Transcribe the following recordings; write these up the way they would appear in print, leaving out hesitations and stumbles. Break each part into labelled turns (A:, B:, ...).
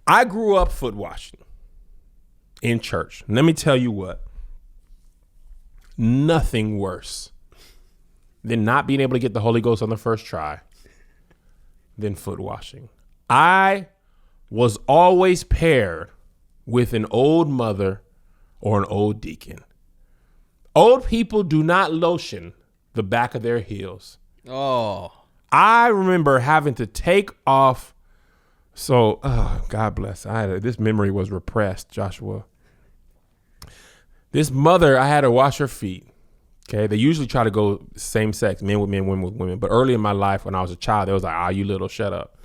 A: I grew up foot washing in church. Let me tell you what. Nothing worse than not being able to get the Holy Ghost on the first try than foot washing. I was always paired with an old mother or an old deacon. Old people do not lotion the back of their heels.
B: Oh.
A: I remember having to take off. So, God bless. This memory was repressed, Joshua. This mother, I had to wash her feet. Okay. They usually try to go same sex, men with men, women with women. But early in my life, when I was a child, they was like, you little, shut up.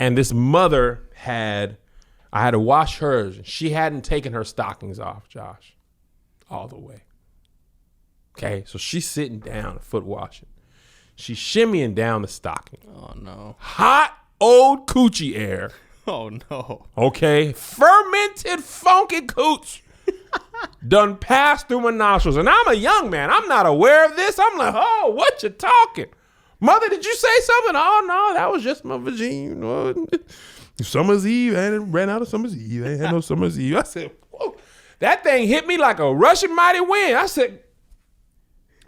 A: And this mother I had to wash hers. She hadn't taken her stockings off, Josh, all the way. Okay. So she's sitting down, foot washing. She's shimmying down the stocking.
B: Oh, no.
A: Hot old coochie air.
B: Oh, no.
A: Okay. Fermented funky cooch. Done passed through my nostrils. And I'm a young man. I'm not aware of this. I'm like, oh, what you talking? Mother, did you say something? Oh, no, that was just my vagina. You know, Summer's Eve. I ran out of Summer's Eve. I ain't had no Summer's Eve. I said, whoa. That thing hit me like a rushing mighty wind. I said,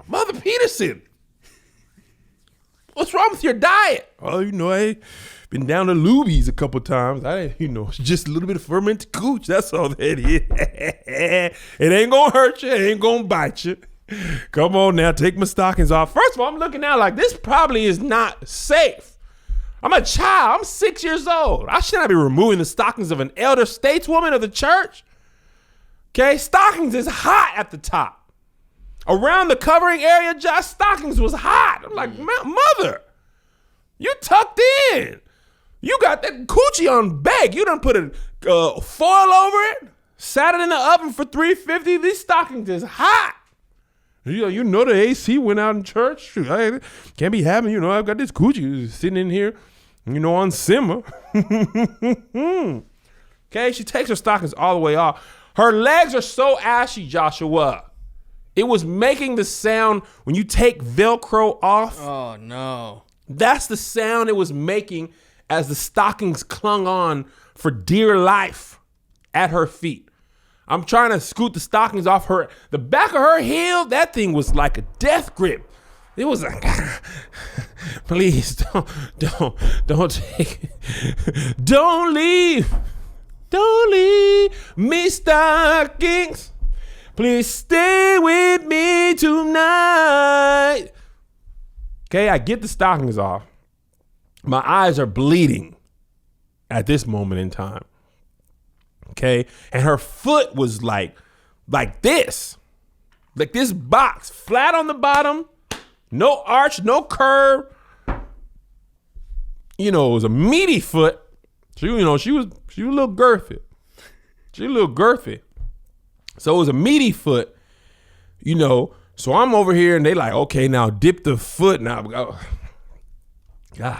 A: Mother Peterson, what's wrong with your diet? Oh, I been down to Luby's a couple times. Just a little bit of fermented cooch. That's all that is. It ain't gonna hurt you. It ain't gonna bite you. Come on now, take my stockings off. First of all, I'm looking now like this probably is not safe. I'm a child. I'm 6 years old. I should not be removing the stockings of an elder stateswoman of the church. Okay, stockings is hot at the top. Around the covering area, Josh, stockings was hot. I'm like, mother, you tucked in. You got that coochie on bake. You done put a foil over it, sat it in the oven for 350. These stockings is hot. You know the AC went out in church. I can't be having, I've got this coochie sitting in here, on simmer. Okay, she takes her stockings all the way off. Her legs are so ashy, Joshua. It was making the sound when you take Velcro off.
B: Oh, no.
A: That's the sound it was making as the stockings clung on for dear life at her feet. I'm trying to scoot the stockings off the back of her heel. That thing was like a death grip. It was like, please don't take it. Don't leave me stockings. Please stay with me tonight. Okay, I get the stockings off. My eyes are bleeding at this moment in time. Okay, and her foot was like this box, flat on the bottom, no arch, no curve. It was a meaty foot. She was a little girthy. So it was a meaty foot, So I'm over here and they like, okay, now dip the foot. Now,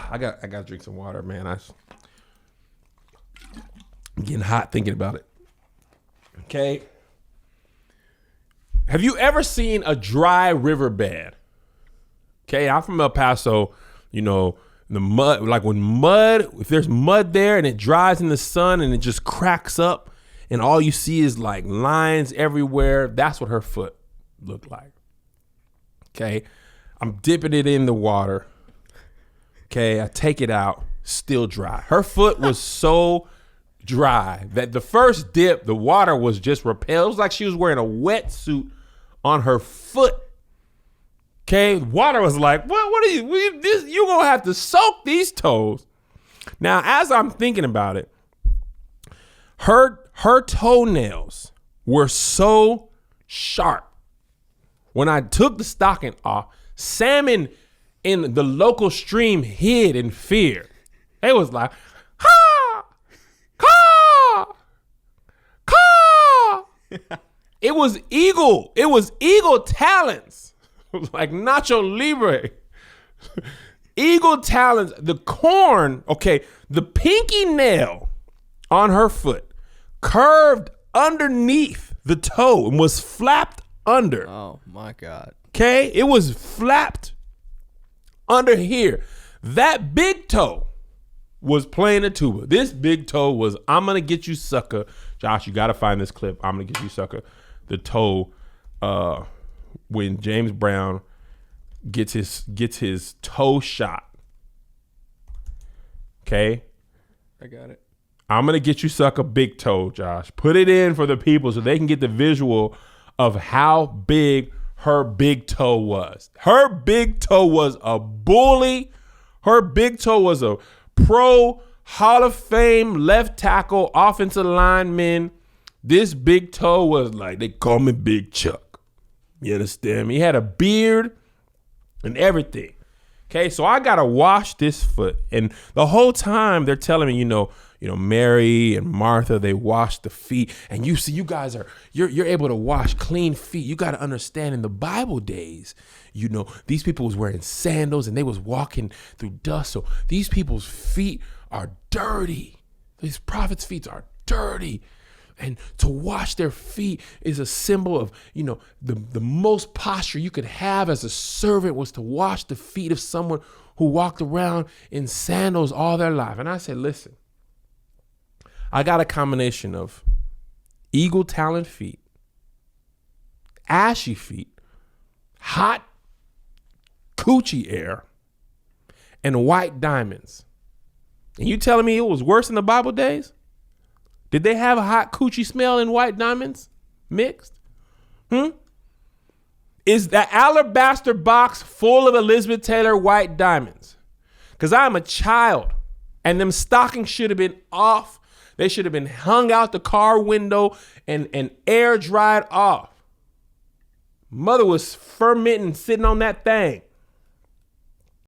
A: I got to drink some water, man. I'm getting hot thinking about it. Okay. Have you ever seen a dry riverbed? Okay, I'm from El Paso. The mud, like if there's mud there and it dries in the sun and it just cracks up and all you see is like lines everywhere. That's what her foot looked like. Okay, I'm dipping it in the water. Okay, I take it out, still dry. Her foot was so dry that the first dip, the water was just repelled. It was like she was wearing a wetsuit on her foot. Okay, water was like, what are you? You're gonna have to soak these toes. Now, as I'm thinking about it, her toenails were so sharp. When I took the stocking off, salmon in the local stream hid in fear. It was like, ha, caw, caw. It was eagle talons. It was like Nacho Libre. Eagle talons, the corn, okay, the pinky nail on her foot curved underneath the toe and was flapped under.
B: Oh my God.
A: Okay, it was flapped under here. That big toe was playing the tuba. This big toe was, I'm going to get you sucker. Josh, you got to find this clip. I'm going to get you sucker. The toe, when James Brown gets his toe shot. Okay?
B: I got it.
A: I'm going to get you sucker big toe, Josh. Put it in for the people so they can get the visual of how big her big toe was. Her big toe was a bully. Her big toe was a pro Hall of Fame left tackle offensive lineman. This big toe was like, they call me Big Chuck. You understand me? He had a beard and everything. Okay, so I gotta wash this foot. And the whole time they're telling me, Mary and Martha, they wash the feet. And you see, you guys you're able to wash clean feet. You gotta understand, in the Bible days, these people was wearing sandals and they was walking through dust. So these people's feet are dirty. These prophets' feet are dirty. And to wash their feet is a symbol of, the most posture you could have as a servant was to wash the feet of someone who walked around in sandals all their life. And I said, listen, I got a combination of eagle talon feet, ashy feet, hot coochie air, and white diamonds. And you telling me it was worse in the Bible days? Did they have a hot coochie smell in white diamonds mixed? Is the alabaster box full of Elizabeth Taylor white diamonds? Because I'm a child, and them stockings should have been off. They should have been hung out the car window and air dried off. Mother was fermenting, sitting on that thing.